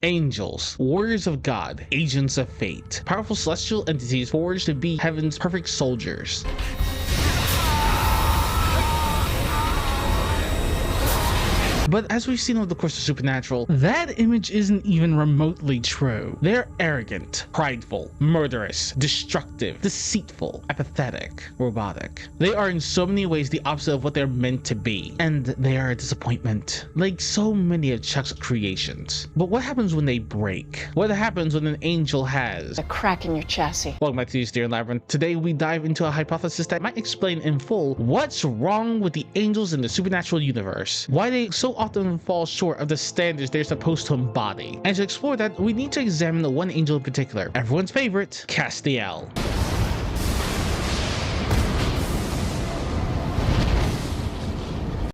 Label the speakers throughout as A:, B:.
A: Angels, warriors of God, agents of fate, powerful celestial entities forged to be heaven's perfect soldiers. But as we've seen over the course of Supernatural, that image isn't even remotely true. They're arrogant, prideful, murderous, destructive, deceitful, apathetic, robotic. They are in so many ways the opposite of what they're meant to be, and they are a disappointment, like so many of Chuck's creations. But what happens when they break? What happens when an angel has
B: a crack in your chassis?
A: Welcome back to Dear Labyrinth. Today we dive into a hypothesis that might explain in full what's wrong with the angels in the supernatural universe, why they so often fall short of the standards they're supposed to embody. And to explore that, we need to examine the one angel in particular, everyone's favorite, Castiel.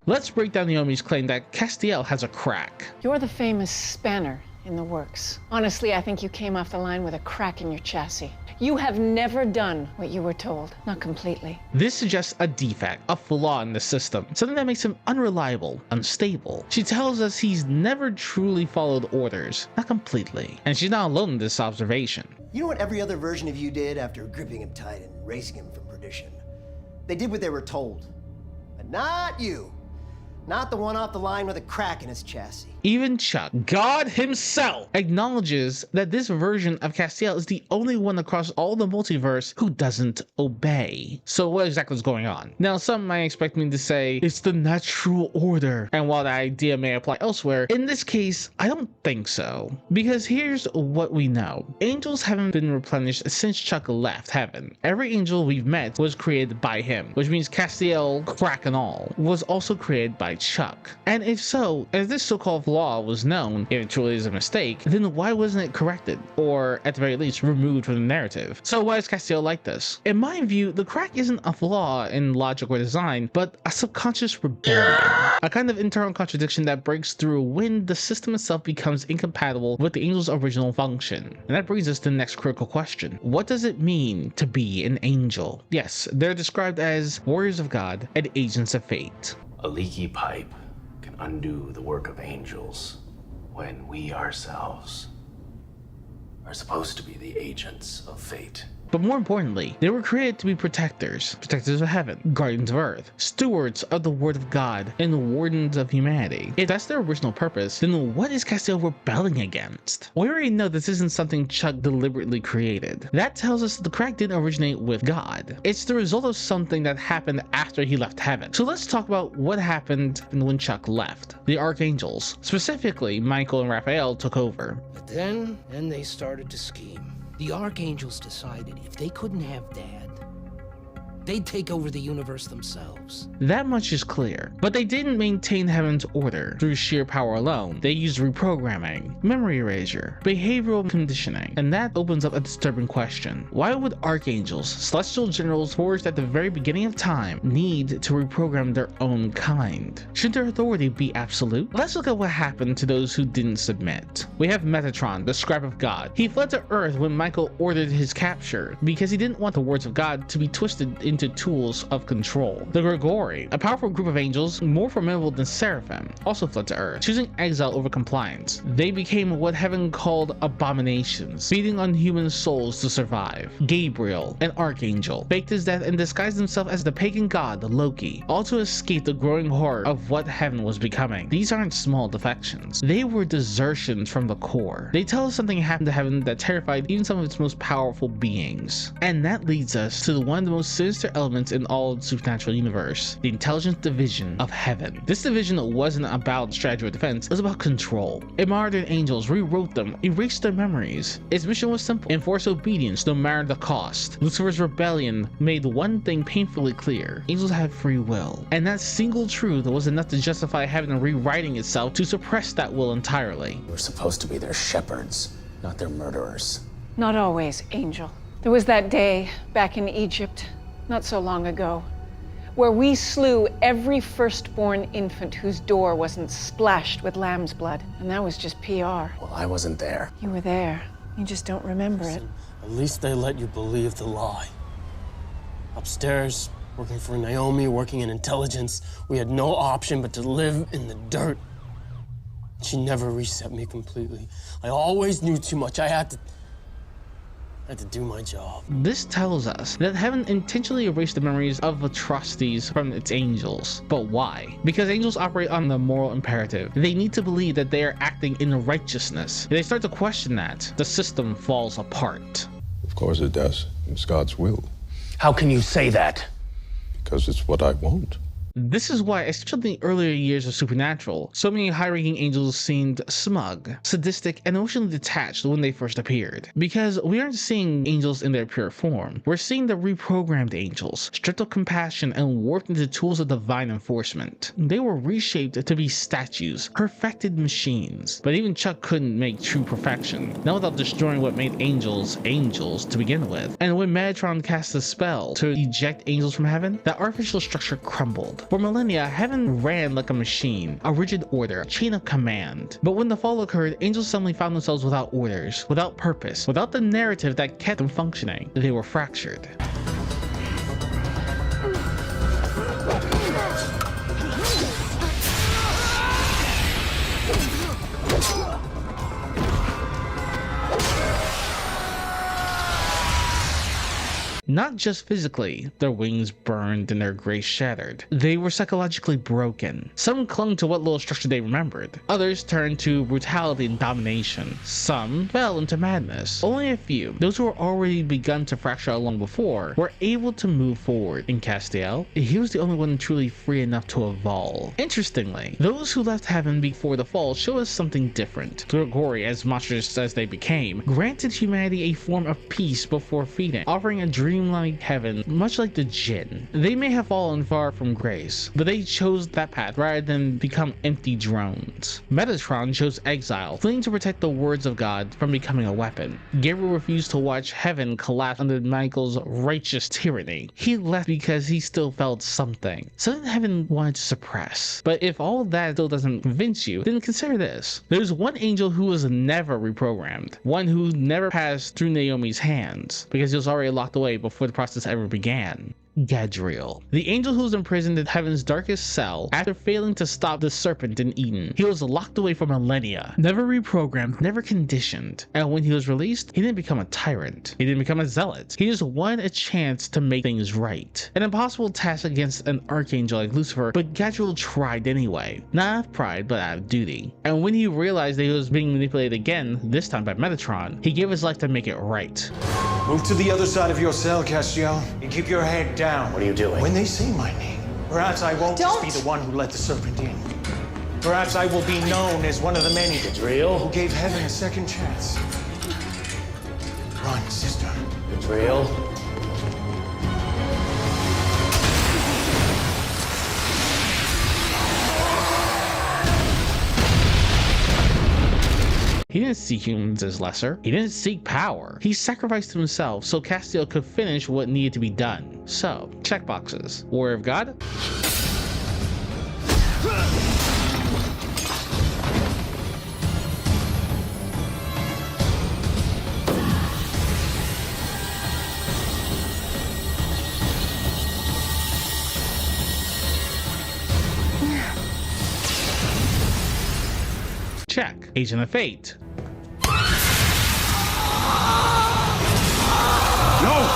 A: Let's break down Naomi's claim that Castiel has a crack.
B: You're the famous spanner in the works. Honestly, I think you came off the line with a crack in your chassis. You have never done what you were told. Not completely.
A: This suggests a defect, a flaw in the system, something that makes him unreliable, unstable. She tells us he's never truly followed orders, not completely. And she's not alone in this observation.
C: You know what every other version of you did after gripping him tight and racing him from perdition? They did what they were told. But not you. Not the one off the line with a crack in his chassis.
A: Even Chuck, God himself, acknowledges that this version of Castiel is the only one across all the multiverse who doesn't obey. So what exactly is going on? Now, some might expect me to say it's the natural order, and while that idea may apply elsewhere, in this case, I don't think so. Because here's what we know. Angels haven't been replenished since Chuck left heaven. Every angel we've met was created by him, which means Castiel, crack and all, was also created by Chuck. And if so, as this so-called flaw was known, if it truly is a mistake, then why wasn't it corrected, or at the very least removed from the narrative? So why is Castiel like this? In my view, the crack isn't a flaw in logic or design, but a subconscious rebellion, a kind of internal contradiction that breaks through when the system itself becomes incompatible with the angel's original function. And that brings us to the next critical question. What does it mean to be an angel? Yes, they're described as warriors of God and agents of fate.
D: A leaky pipe can undo the work of angels when we ourselves are supposed to be the agents of fate.
A: But more importantly, they were created to be protectors, protectors of heaven, guardians of earth, stewards of the word of God, and wardens of humanity. If that's their original purpose, then what is Castiel rebelling against? We already know this isn't something Chuck deliberately created. That tells us the crack didn't originate with God. It's the result of something that happened after he left heaven. So let's talk about what happened when Chuck left. The archangels, specifically Michael and Raphael, took over.
E: But then they started to scheme. The Archangels decided if they couldn't have Dad, they'd take over the universe themselves.
A: That much is clear, but they didn't maintain heaven's order through sheer power alone. They used reprogramming, memory erasure, behavioral conditioning, and that opens up a disturbing question. Why would archangels, celestial generals forged at the very beginning of time, need to reprogram their own kind? Should their authority be absolute? Let's look at what happened to those who didn't submit. We have Metatron, the scrap of God. He fled to Earth when Michael ordered his capture because he didn't want the words of God to be twisted into tools of control. The Grigori, a powerful group of angels more formidable than Seraphim, also fled to Earth, choosing exile over compliance. They became what heaven called abominations, feeding on human souls to survive. Gabriel, an archangel, faked his death and disguised himself as the pagan god Loki, all to escape the growing horror of what heaven was becoming. These aren't small defections. They were desertions from the core. They tell us something happened to heaven that terrified even some of its most powerful beings. And that leads us to one of the most sinister elements in all the supernatural universe, the intelligence division of heaven. This division wasn't about strategy or defense, it was about control. It modern angels rewrote them, erased their memories. Its mission was simple: enforce obedience no matter the cost. Lucifer's rebellion made one thing painfully clear: angels have free will. And that single truth was enough to justify heaven rewriting itself to suppress that will entirely.
D: We're supposed to be their shepherds, not their murderers.
B: Not always, Angel. There was that day back in Egypt, not so long ago, where we slew every firstborn infant whose door wasn't splashed with lamb's blood. And that was just PR.
D: Well, I wasn't there.
B: You were there. You just don't remember it.
F: At least they let you believe the lie. Upstairs, working for Naomi, working in intelligence, we had no option but to live in the dirt. She never reset me completely. I always knew too much. I had to do my job.
A: This tells us that heaven intentionally erased the memories of atrocities from its angels. But why? Because angels operate on the moral imperative. They need to believe that they are acting in righteousness. If they start to question that, the system falls apart.
G: Of course it does. It's God's will.
D: How can you say that?
G: Because it's what I want.
A: This is why, especially in the earlier years of Supernatural, so many high-ranking angels seemed smug, sadistic, and emotionally detached when they first appeared. Because we aren't seeing angels in their pure form. We're seeing the reprogrammed angels, stripped of compassion and warped into tools of divine enforcement. They were reshaped to be statues, perfected machines. But even Chuck couldn't make true perfection, not without destroying what made angels angels to begin with. And when Metatron cast a spell to eject angels from heaven, that artificial structure crumbled. For millennia, heaven ran like a machine, a rigid order, a chain of command. But when the fall occurred, angels suddenly found themselves without orders, without purpose, without the narrative that kept them functioning. They were fractured. Not just physically, their wings burned and their grace shattered. They were psychologically broken. Some clung to what little structure they remembered. Others turned to brutality and domination. Some fell into madness. Only a few, those who were already begun to fracture long before, were able to move forward. In Castiel, he was the only one truly free enough to evolve. Interestingly, those who left heaven before the fall show us something different. Gory as monstrous as they became, granted humanity a form of peace before feeding, offering a dreamlike heaven, much like the Jinn. They may have fallen far from grace, but they chose that path rather than become empty drones. Metatron chose exile, fleeing to protect the words of God from becoming a weapon. Gabriel refused to watch heaven collapse under Michael's righteous tyranny. He left because he still felt something heaven wanted to suppress. But if all that still doesn't convince you, then consider this. There's one angel who was never reprogrammed, one who never passed through Naomi's hands, because he was already locked away before the process ever began. Gadriel, the angel who was imprisoned in heaven's darkest cell after failing to stop the serpent in Eden. He was locked away for millennia, never reprogrammed, never conditioned. And when he was released, he didn't become a tyrant. He didn't become a zealot. He just wanted a chance to make things right. An impossible task against an archangel like Lucifer, but Gadriel tried anyway. Not out of pride, but out of duty. And when he realized that he was being manipulated again, this time by Metatron, he gave his life to make it right.
H: Move to the other side of your cell, Castiel, and keep your head down.
D: What are you doing?
H: When they say my name, perhaps I won't just be the one who let the serpent in. Perhaps I will be known as one of the many
D: Real?
H: who gave heaven a second chance. Run, sister.
D: It's real.
A: He didn't see humans as lesser. He didn't seek power. He sacrificed himself so Castiel could finish what needed to be done. So, checkboxes. Warrior of God? Check. Agent of Fate.
H: No!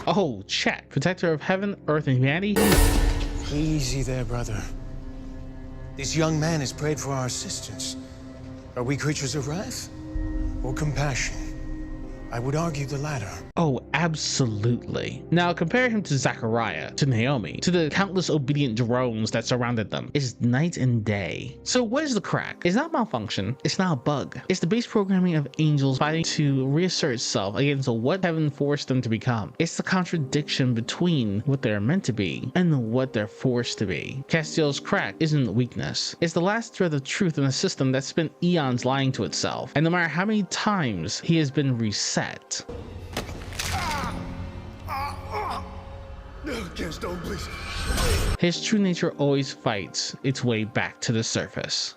A: Oh, check. Protector of heaven, earth, and humanity.
H: Easy there, brother. This young man has prayed for our assistance. Are we creatures of wrath or compassion? I would argue the latter.
A: Oh, absolutely. Now compare him to Zachariah, to Naomi, to the countless obedient drones that surrounded them. It's night and day. So what is the crack? It's not malfunction. It's not a bug. It's the base programming of angels fighting to reassert itself against what heaven forced them to become. It's the contradiction between what they're meant to be and what they're forced to be. Castiel's crack isn't weakness. It's the last thread of truth in a system that spent eons lying to itself. And no matter how many times he has been reset, his true nature always fights its way back to the surface.